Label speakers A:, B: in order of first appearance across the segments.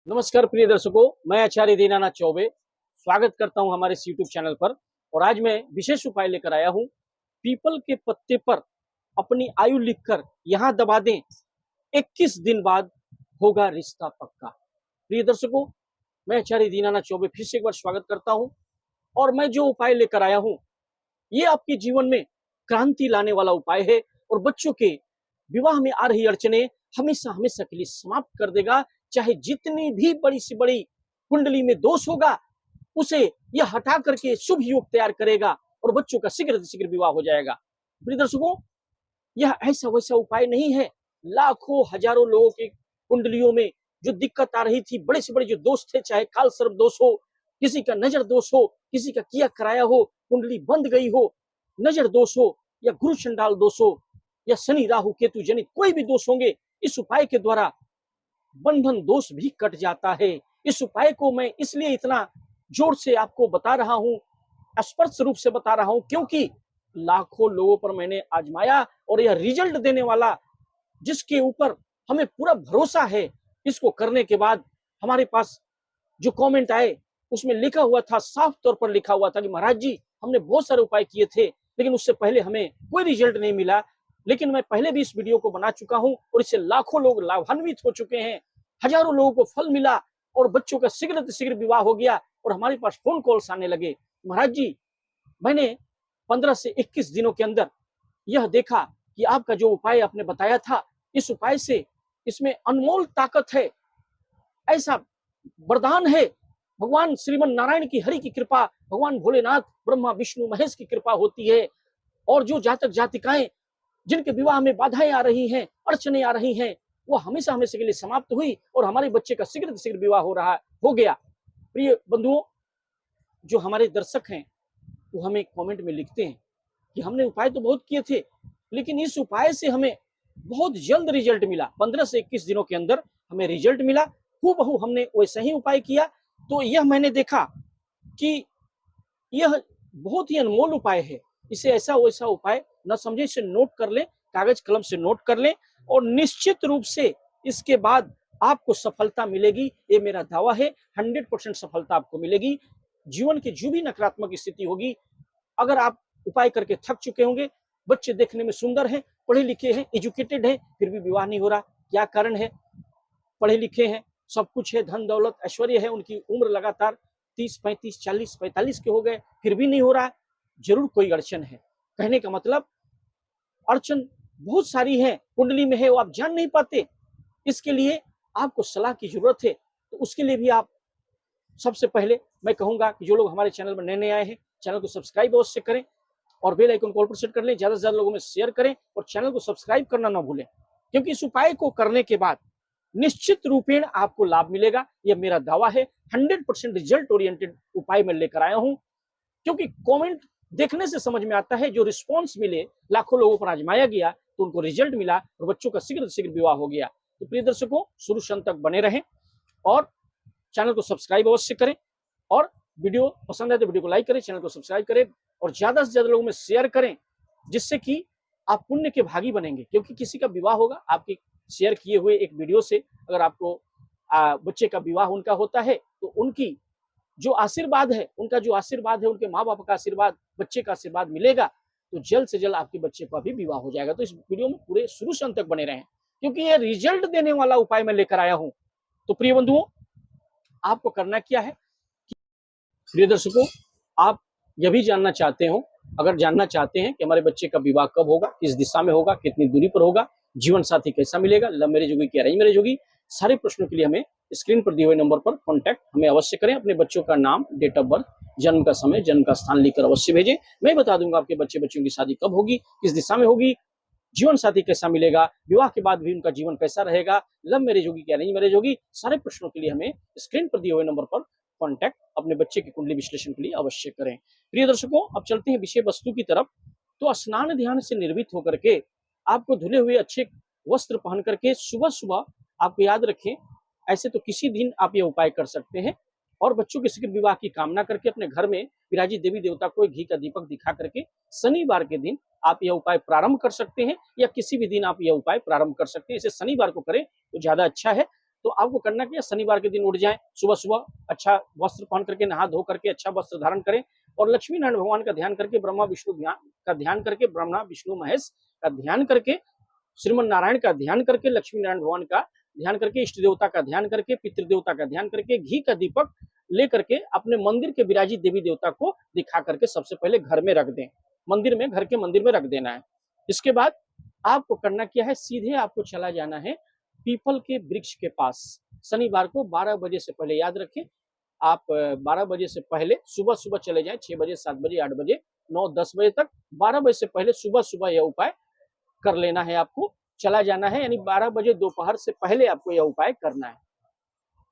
A: नमस्कार प्रिय दर्शकों, मैं आचार्य दीनानाथ चौबे स्वागत करता हूं हमारे यूट्यूब चैनल पर। और आज मैं विशेष उपाय लेकर आया हूं। पीपल के पत्ते पर अपनी आयु लिखकर यहां दबा दें, 21 दिन बाद होगा रिश्ता पक्का। प्रिय दर्शकों, मैं आचार्य दीनानाथ चौबे फिर से एक बार स्वागत करता हूं। और मैं जो उपाय लेकर आया हूं, ये आपके जीवन में क्रांति लाने वाला उपाय है और बच्चों के विवाह में आ रही अड़चने हमेशा हमेशा के लिए समाप्त कर देगा। चाहे जितनी भी बड़ी से बड़ी कुंडली में दोष होगा, उसे यह हटा करके शुभ योग तैयार करेगा और बच्चों का शीघ्र से शीघ्र विवाह हो जाएगा। प्रिय दर्शकों, यह ऐसा वैसा उपाय नहीं है। लाखों हजारों लोगों की कुंडलियों में जो दिक्कत आ रही थी, बड़े से बड़े जो दोष थे, चाहे काल सर्प दोष हो, किसी का नजर दोष हो, किसी का किया कराया हो, कुंडली बंद गई हो, नजर दोष हो, या गुरु चंडाल दोष हो, या शनि राहु केतु जनित कोई भी दोष होंगे, इस उपाय के द्वारा बंधन दोष भी कट जाता है। इस उपाय को मैं इसलिए इतना जोर से आपको बता रहा हूं, स्पष्ट रूप से बता रहा हूं, क्योंकि लाखों लोगों पर मैंने आजमाया और यह रिजल्ट देने वाला, जिसके ऊपर हमें पूरा भरोसा है, इसको करने के बाद हमारे पास जो कमेंट आए उसमें लिखा हुआ था, साफ तौर पर लिखा हुआ था कि महाराज जी, हमने बहुत सारे उपाय किए थे लेकिन उससे पहले हमें कोई रिजल्ट नहीं मिला। लेकिन मैं पहले भी इस वीडियो को बना चुका हूं और इससे लाखों लोग लाभान्वित हो चुके हैं, हजारों लोगों को फल मिला और बच्चों का शीघ्र से शीघ्र विवाह हो गया। और हमारे पास फोन कॉल्स आने लगे, महाराज जी, मैंने 15 से 21 दिनों के अंदर यह देखा कि आपका जो उपाय आपने बताया था, इस उपाय से इसमें अनमोल ताकत है, ऐसा वरदान है। भगवान श्रीमन नारायण की, हरि की कृपा, भगवान भोलेनाथ, ब्रह्मा विष्णु महेश की कृपा होती है। और जो जातक जातिकाएं जिनके विवाह में बाधाएं आ रही हैं, अड़चने आ रही हैं, वो हमेशा हमेशा के लिए समाप्त हुई और हमारे बच्चे का शीघ्र से शीघ्र विवाह हो गया। प्रिय बंधुओं, जो हमारे दर्शक हैं वो हमें कमेंट में लिखते हैं कि हमने उपाय तो बहुत किए थे लेकिन इस उपाय से हमें बहुत जल्द रिजल्ट मिला, 15 से 21 दिनों के अंदर हमें रिजल्ट मिला, हूबहू हमने वैसा ही उपाय किया। तो यह मैंने देखा कि यह बहुत ही अनमोल उपाय है। इसे ऐसा वैसा उपाय न समझे, इसे नोट कर लें, कागज कलम से नोट कर लें और निश्चित रूप से इसके बाद आपको सफलता मिलेगी। ये मेरा दावा है, 100% सफलता आपको मिलेगी। जीवन की जो भी नकारात्मक स्थिति होगी, अगर आप उपाय करके थक चुके होंगे, बच्चे देखने में सुंदर हैं, पढ़े लिखे हैं, एजुकेटेड हैं, फिर भी विवाह नहीं हो रहा, क्या कारण है? पढ़े लिखे हैं, सब कुछ है, धन दौलत ऐश्वर्य है, उनकी उम्र लगातार 30, 35, 40, 45 के हो गए, फिर भी नहीं हो रहा, जरूर कोई अड़चन है। कहने का मतलब, अड़चन बहुत सारी है, कुंडली में है, वो आप जान नहीं पाते। इसके लिए आपको सलाह की जरूरत है। तो उसके लिए भी आप, सबसे पहले मैं कहूंगा कि जो लोग हमारे चैनल में नए नए आए हैं, चैनल को सब्सक्राइब अवश्य करें और बेल आइकन को ऑल पर सेट कर लें, ज्यादा से ज्यादा लोगों में शेयर करें और चैनल को सब्सक्राइब करना ना भूलें, क्योंकि इस उपाय को करने के बाद निश्चित रूपेण आपको लाभ मिलेगा। यह मेरा दावा है, 100% रिजल्ट ओरिएंटेड उपाय मैं लेकर आया हूं। क्योंकि कमेंट देखने से समझ में आता है, जो रिस्पॉन्स मिले, लाखों लोगों पर आजमाया गया तो उनको रिजल्ट मिला और बच्चों का शीघ्र से शीघ्र विवाह हो गया। तो प्रिय दर्शकों, शुरू से अंत तक बने रहें और चैनल को सब्सक्राइब अवश्य करें। और वीडियो पसंद है तो वीडियो को लाइक करें, चैनल को सब्सक्राइब करें और ज्यादा से ज्यादा लोगों में शेयर करें, जिससे कि आप पुण्य के भागी बनेंगे। क्योंकि किसी का विवाह होगा आपके शेयर किए हुए एक वीडियो से, अगर आपको बच्चे का विवाह उनका होता है तो उनकी जो आशीर्वाद है, उनका जो आशीर्वाद है, उनके माँ बाप का आशीर्वाद, बच्चे का आशीर्वाद मिलेगा, तो जल्द से जल्द आपके बच्चे का भी विवाह हो जाएगा। तो इस वीडियो में पूरे शुरू से अंत तक बने रहें, क्योंकि ये रिजल्ट देने वाला उपाय मैं लेकर आया हूं। तो प्रिय बंधुओं, आपको करना क्या है? प्रिय दर्शकों, आप यह भी जानना चाहते हो, अगर जानना चाहते हैं कि हमारे बच्चे का विवाह कब होगा, किस दिशा में होगा, कितनी दूरी पर होगा, जीवन साथी कैसा मिलेगा, लव मैरिज होगी कि अरेंज मैरिज होगी, सारे प्रश्नों के लिए हमें स्क्रीन पर दिए हुए नंबर पर कांटेक्ट हमें अवश्य करें। अपने बच्चों का नाम, डेट ऑफ बर्थ, जन्म का समय, जन्म का स्थान लिखकर अवश्य भेजें। मैं बता दूंगा आपके बच्चों की शादी कब होगी, किस दिशा में होगी, जीवन साथी कैसा मिलेगा, विवाह के बाद भी उनका जीवन कैसा रहेगा, लव मैरिज होगी कि अरेंज मैरिज होगी। सारे प्रश्नों के लिए हमें स्क्रीन पर दिए हुए नंबर पर कांटेक्ट अपने बच्चे की कुंडली विश्लेषण के लिए अवश्य करें। प्रिय दर्शकों, अब चलते हैं विषय वस्तु की तरफ। तो स्नान ध्यान से निर्मित होकर के, आपको धुले हुए अच्छे वस्त्र पहन करके सुबह सुबह, आपको याद रखें, ऐसे तो किसी दिन आप ये उपाय कर सकते हैं और बच्चों के शीघ्र विवाह की कामना करके अपने घर में विराजित देवी देवता को एक घी का दीपक दिखा करके शनिवार के दिन आप यह उपाय प्रारंभ कर सकते हैं, या किसी भी दिन आप यह उपाय प्रारंभ कर सकते हैं। इसे शनिवार को करें तो ज्यादा अच्छा है। तो आपको करना क्या, शनिवार के दिन उठ जाएं, सुबह सुबह अच्छा वस्त्र पहन करके, नहा धो करके अच्छा वस्त्र धारण करें और लक्ष्मी नारायण भगवान का ध्यान करके, ब्रह्मा विष्णु का ध्यान करके, ब्रह्मा विष्णु महेश का ध्यान करके, श्रीमन नारायण का ध्यान करके, लक्ष्मी नारायण भगवान का ध्यान करके, इष्ट देवता का ध्यान करके, पितृदेवता का ध्यान करके, घी का दीपक लेकर के अपने मंदिर के विराजित देवी देवता को दिखा करके सबसे पहले घर में रख दें, मंदिर में, घर के मंदिर में रख देना है। इसके बाद आपको करना क्या है, सीधे आपको चला जाना है पीपल के वृक्ष के पास। शनिवार को 12 बजे से पहले, याद रखें आप 12 बजे से पहले सुबह सुबह चले जाएं, 6 बजे, 7 बजे, 8 बजे, 9, 10 बजे तक, 12 बजे से पहले सुबह सुबह यह उपाय कर लेना है, आपको चला जाना है, यानी 12 बजे दोपहर से पहले आपको यह उपाय करना है।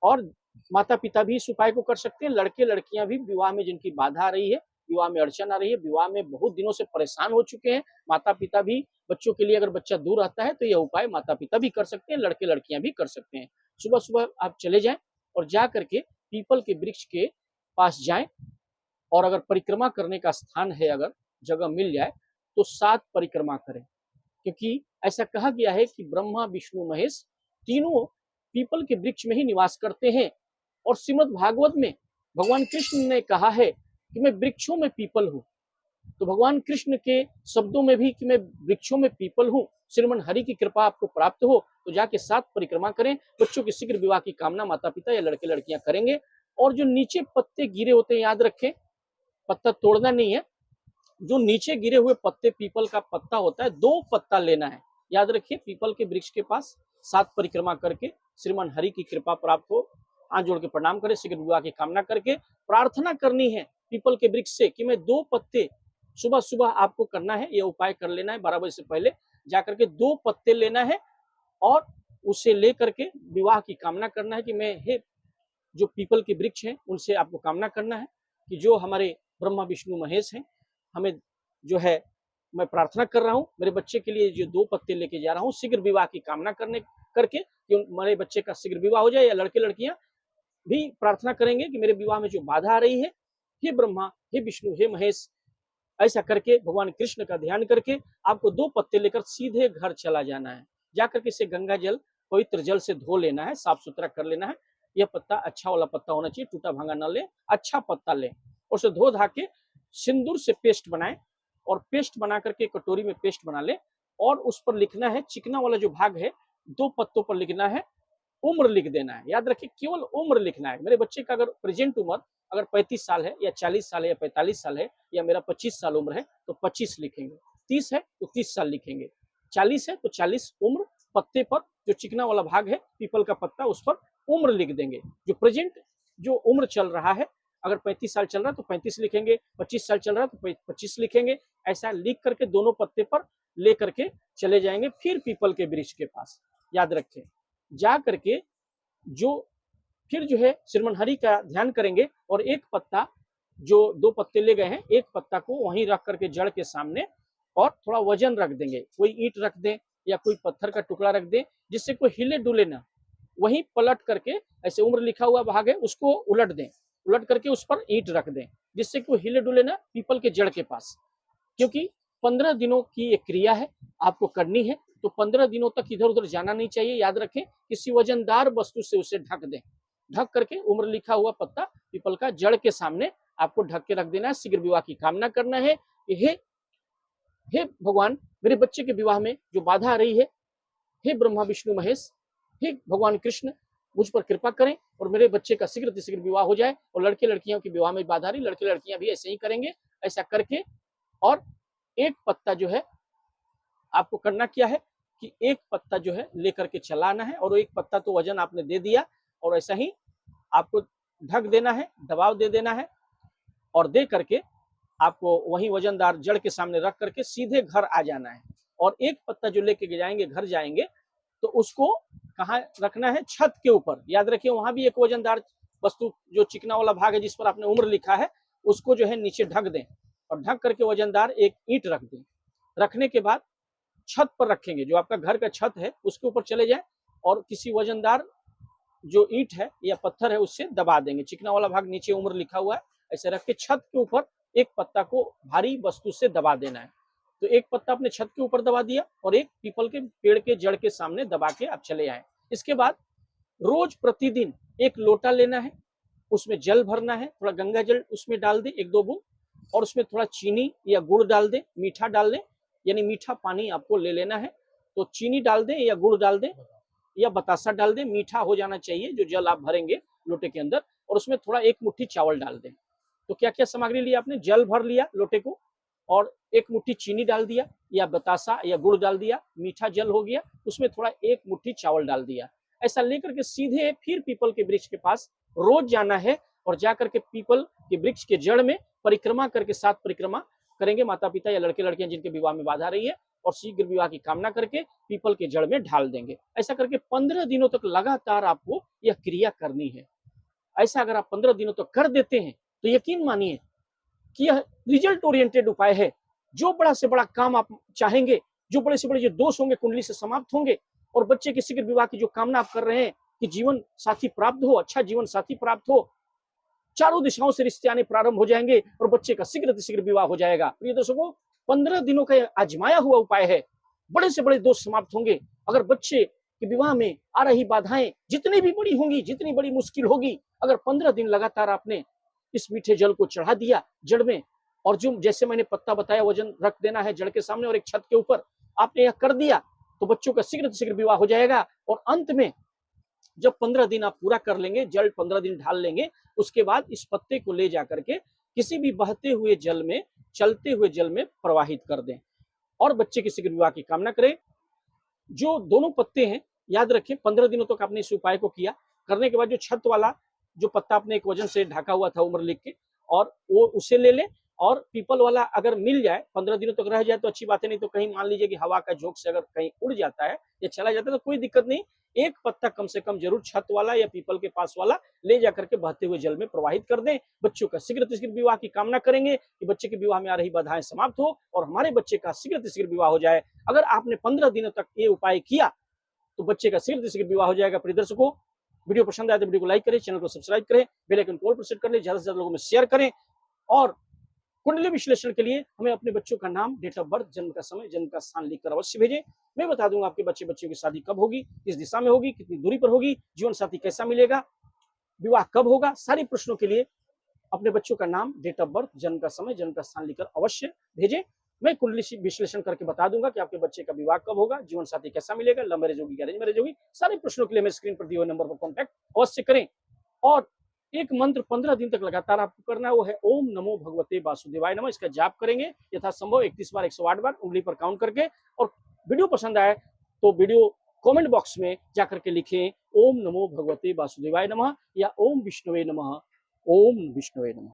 A: और माता पिता भी इस उपाय को कर सकते हैं, लड़के लड़कियां भी, विवाह में जिनकी बाधा आ रही है, विवाह में अड़चन आ रही है, विवाह में बहुत दिनों से परेशान हो चुके हैं, माता पिता भी, बच्चों के लिए अगर बच्चा दूर रहता है तो यह उपाय माता पिता भी कर सकते हैं, लड़के लड़कियां भी कर सकते हैं। सुबह सुबह आप चले जाएं और जा करके पीपल के वृक्ष के पास जाएं, और अगर परिक्रमा करने का स्थान है, अगर जगह मिल जाए तो 7 परिक्रमा करें, क्योंकि ऐसा कहा गया है कि ब्रह्मा विष्णु महेश तीनों पीपल के वृक्ष में ही निवास करते हैं। और श्रीमद् भागवत में भगवान कृष्ण ने कहा है कि मैं वृक्षों में पीपल हूँ, तो भगवान कृष्ण के शब्दों में भी कि मैं वृक्षों में पीपल हूँ, श्रीमन हरि की कृपा आपको प्राप्त हो तो जाके 7 परिक्रमा करें। बच्चों के शीघ्र विवाह की कामना माता पिता या लड़के लड़कियां करेंगे। और जो नीचे पत्ते गिरे होते हैं, याद रखें पत्ता तोड़ना नहीं है, जो नीचे गिरे हुए पत्ते, पीपल का पत्ता होता है, 2 पत्ता लेना है, याद रखिए। पीपल के वृक्ष के पास 7 परिक्रमा करके श्रीमन हरि की कृपा प्राप्त हो, हाथ जोड़ के प्रणाम करें, शीघ्र विवाह की कामना करके प्रार्थना करनी है पीपल के वृक्ष से कि मैं 2 पत्ते, सुबह सुबह आपको करना है, यह उपाय कर लेना है, 12 बजे से पहले जाकर के 2 पत्ते लेना है और उसे लेकर के विवाह की कामना करना है कि मैं, हे जो पीपल के वृक्ष हैं उनसे आपको कामना करना है कि जो हमारे ब्रह्मा विष्णु महेश हैं, हमें जो है, मैं प्रार्थना कर रहा हूँ मेरे बच्चे के लिए जो 2 पत्ते लेके जा रहा हूँ, शीघ्र विवाह की कामना करने करके कि मेरे बच्चे का शीघ्र विवाह हो जाए। या लड़के लड़कियां भी प्रार्थना करेंगे कि मेरे विवाह में जो बाधा आ रही है, हे ब्रह्मा, हे विष्णु, हे महेश, ऐसा करके भगवान कृष्ण का ध्यान करके आपको 2 पत्ते लेकर सीधे घर चला जाना है। जाकर के इसे गंगा जल, पवित्र जल से धो लेना है, साफ सुथरा कर लेना है। यह पत्ता अच्छा वाला पत्ता होना चाहिए, टूटा भांगा ना ले, अच्छा पत्ता ले, और उसे धो धा के सिंदूर से पेस्ट बनाए, और पेस्ट बना करके कटोरी में पेस्ट बना ले, और उस पर लिखना है, चिकना वाला जो भाग है 2 पत्तों पर लिखना है, उम्र लिख देना है। याद रखिए केवल उम्र लिखना है। मेरे बच्चे का अगर प्रेजेंट उम्र अगर 35 साल है, या 40 साल है, या 45 साल है, या मेरा 25 साल उम्र है तो 25 लिखेंगे, 30 है तो 30 साल लिखेंगे, 40 है तो 40 उम्र, पत्ते पर जो चिकना वाला भाग है पीपल का पत्ता, उस पर उम्र लिख देंगे। जो प्रेजेंट जो उम्र चल रहा है, अगर 35 साल चल रहा है तो 35 लिखेंगे, 25 साल चल रहा है तो 25 लिखेंगे। ऐसा लिख करके दोनों पत्ते पर ले करके चले जाएंगे फिर पीपल के वृक्ष के पास। याद रखें, जा करके जो फिर जो है श्रीमन हरि का ध्यान करेंगे, और एक पत्ता, जो 2 पत्ते ले गए हैं, एक पत्ता को वहीं रख करके जड़ के सामने, और थोड़ा वजन रख देंगे, कोई ईंट रख दें या कोई पत्थर का टुकड़ा रख दें जिससे कोई हिले डुले ना। वहीं पलट करके ऐसे उम्र लिखा हुआ भाग है उसको उलट दें, उलट करके उस पर ईंट रख दें जिससे कोई हिले डुले ना, पीपल के जड़ के पास। क्योंकि 15 दिनों की एक क्रिया है, आपको करनी है, तो 15 दिनों तक इधर उधर जाना नहीं चाहिए। याद रखें, किसी वजनदार वस्तु से उसे ढक दें, ढक करके उम्र लिखा हुआ पत्ता पीपल का जड़ के सामने आपको ढक के रख देना है। शीघ्र विवाह की कामना करना है कि हे भगवान, मेरे बच्चे के विवाह में जो बाधा आ रही है, हे ब्रह्मा विष्णु महेश, हे भगवान कृष्ण, मुझ पर कृपा करें और मेरे बच्चे का शीघ्र से शीघ्र विवाह हो जाए। और लड़के लड़कियों के विवाह में बाधा आ रही, लड़के लड़कियां भी ऐसे ही करेंगे। ऐसा करके, और एक पत्ता जो है आपको करना क्या है कि एक पत्ता जो है लेकर के चलाना है, और एक पत्ता तो वजन आपने दे दिया, और ऐसा ही आपको ढक देना है, दबाव दे देना है, और दे करके आपको वही वजनदार जड़ के सामने रख करके सीधे घर आ जाना है। और एक पत्ता जो लेके जाएंगे, घर जाएंगे तो उसको कहाँ रखना है, छत के ऊपर। याद रखिए, वहां भी एक वजनदार वस्तु, जो चिकना वाला भाग है जिस पर आपने उम्र लिखा है, उसको जो है नीचे ढक दें, और ढक करके वजनदार एक ईंट रख दें। रखने के बाद छत पर रखेंगे, जो आपका घर का छत है उसके ऊपर चले जाए, और किसी वजनदार जो ईंट है या पत्थर है उससे दबा देंगे। चिकना वाला भाग नीचे उम्र लिखा हुआ है, ऐसे रख के छत के ऊपर एक पत्ता को भारी वस्तु से दबा देना है। तो एक पत्ता अपने छत के ऊपर दबा दिया, और एक पीपल के पेड़ के जड़ के सामने दबा के आप चले आए। इसके बाद रोज प्रतिदिन एक लोटा लेना है, उसमें जल भरना है, थोड़ा गंगा जल उसमें डाल दे 1-2 बूंद, और उसमें थोड़ा चीनी या गुड़ डाल दे, मीठा डाल दे, यानी मीठा पानी आपको ले लेना है। तो चीनी डाल दे या गुड़ डाल दे या बतासा डाल दे, मीठा हो जाना चाहिए जो जल आप भरेंगे लोटे के अंदर, और उसमें थोड़ा 1 मुट्ठी चावल डाल दें। तो क्या क्या सामग्री लिया आपने? जल भर लिया लोटे को, और 1 मुट्ठी चीनी डाल दिया या बतासा या गुड़ डाल दिया, मीठा जल हो गया, उसमें थोड़ा 1 मुट्ठी चावल डाल दिया। ऐसा लेकर के सीधे फिर पीपल के वृक्ष के पास रोज जाना है, और जाकर के पीपल के वृक्ष के जड़ में परिक्रमा करके 7 परिक्रमा करेंगे माता पिता या लड़के लड़कियां जिनके विवाह में बाधा रही है, और शीघ्र विवाह की कामना करके पीपल के जड़ में ढाल देंगे। ऐसा करके 15 दिनों तक लगातार आपको यह क्रिया करनी है। ऐसा अगर आप 15 दिनों तक कर देते हैं तो यकीन मानिए कि यह रिजल्ट ओरिएंटेड उपाय है। जो बड़ा से बड़ा काम आप चाहेंगे, जो बड़े से बड़े जो दोष होंगे कुंडली से समाप्त होंगे, और बच्चे के शीघ्र विवाह की जो कामना आप कर रहे हैं कि जीवन साथी प्राप्त हो, अच्छा जीवन साथी प्राप्त हो, चारों दिशाओं से रिश्ते आने प्रारंभ हो जाएंगे और बच्चे का शीघ्र विवाह हो जाएगा। प्रिय दर्शकों, 15 दिनों का आजमाया हुआ उपाय है। बड़े से बड़े दोष समाप्त होंगे। अगर बच्चे के विवाह में आ रही बाधाएं जितनी भी बड़ी होंगी, जितनी बड़ी मुश्किल होगी, अगर 15 दिन लगातार आपने इस मीठे जल को चढ़ा दिया जड़ में, और जो जैसे मैंने पत्ता बताया वजन रख देना है जड़ के सामने और एक छत के ऊपर, आपने यह कर दिया तो बच्चों का शीघ्र विवाह हो जाएगा। और अंत में जब 15 दिन आप पूरा कर लेंगे, जल 15 दिन ढाल लेंगे, उसके बाद इस पत्ते को ले जाकर के किसी भी बहते हुए जल में, चलते हुए जल में प्रवाहित कर दें और बच्चे के शीघ्र विवाह की कामना करें। जो दोनों पत्ते हैं, याद रखें 15 दिनों तक आपने इस उपाय को किया। करने के बाद जो छत वाला जो पत्ता आपने एक वजन से ढका हुआ था उम्र लिख के, और वो उसे ले लें। और पीपल वाला अगर मिल जाए, 15 दिनों तक रह जाए तो अच्छी बात है, नहीं तो कहीं मान लीजिए कि हवा का झोंक से अगर कहीं उड़ जाता है या चला जाता है तो कोई दिक्कत नहीं। एक पत्ता कम से कम जरूर छत वाला या पीपल के पास वाला ले जाकर के बहते हुए जल में प्रवाहित कर दें। बच्चों का शीघ्र विवाह की कामना करेंगे कि बच्चे के विवाह में आ रही बाधाएं समाप्त हो और हमारे बच्चे का शीघ्र विवाह हो जाए। अगर आपने 15 दिनों तक ये उपाय किया तो बच्चे का शीघ्र विवाह हो जाएगा। प्रिय दर्शकों, वीडियो पसंद आए तो वीडियो को लाइक करें, चैनल को सब्सक्राइब करें, बेल आइकन को ऑल पर सेट कर लें, ज्यादा से ज्यादा लोगों में शेयर करें। और कुंडली विश्लेषण के लिए हमें अपने बच्चों का नाम, डेट ऑफ बर्थ, जन्म का समय, जन्म का स्थान लिखकर अवश्य भेजें। मैं बता दूंगा आपके बच्चों की शादी कब होगी, किस दिशा में होगी, कितनी दूरी पर होगी, जीवन साथी कैसा मिलेगा, विवाह कब होगा। सारे प्रश्नों के लिए अपने बच्चों का नाम, डेट ऑफ बर्थ, जन्म का समय, जन्म का स्थान लिखकर अवश्य भेजें। मैं कुंडली विश्लेषण करके बता दूंगा कि आपके बच्चे का विवाह कब होगा, जीवन साथी कैसा मिलेगा, लव मैरिज होगी, अरेंज मैरिज होगी। सारे प्रश्नों के लिए मैं स्क्रीन पर दिए हुए नंबर पर कॉन्टैक्ट अवश्य करें। और एक मंत्र 15 दिन तक लगातार आपको करना है, वो है ओम नमो भगवते वासुदेवाय नमः। इसका जाप करेंगे यथासंभव 31 बार, 108 बार उंगली पर काउंट करके। और वीडियो पसंद आए तो वीडियो कमेंट बॉक्स में जाकर के लिखें ओम नमो भगवते वासुदेवाय नमः या ओम विष्णुवे नमः, ओम विष्णुवे नमः।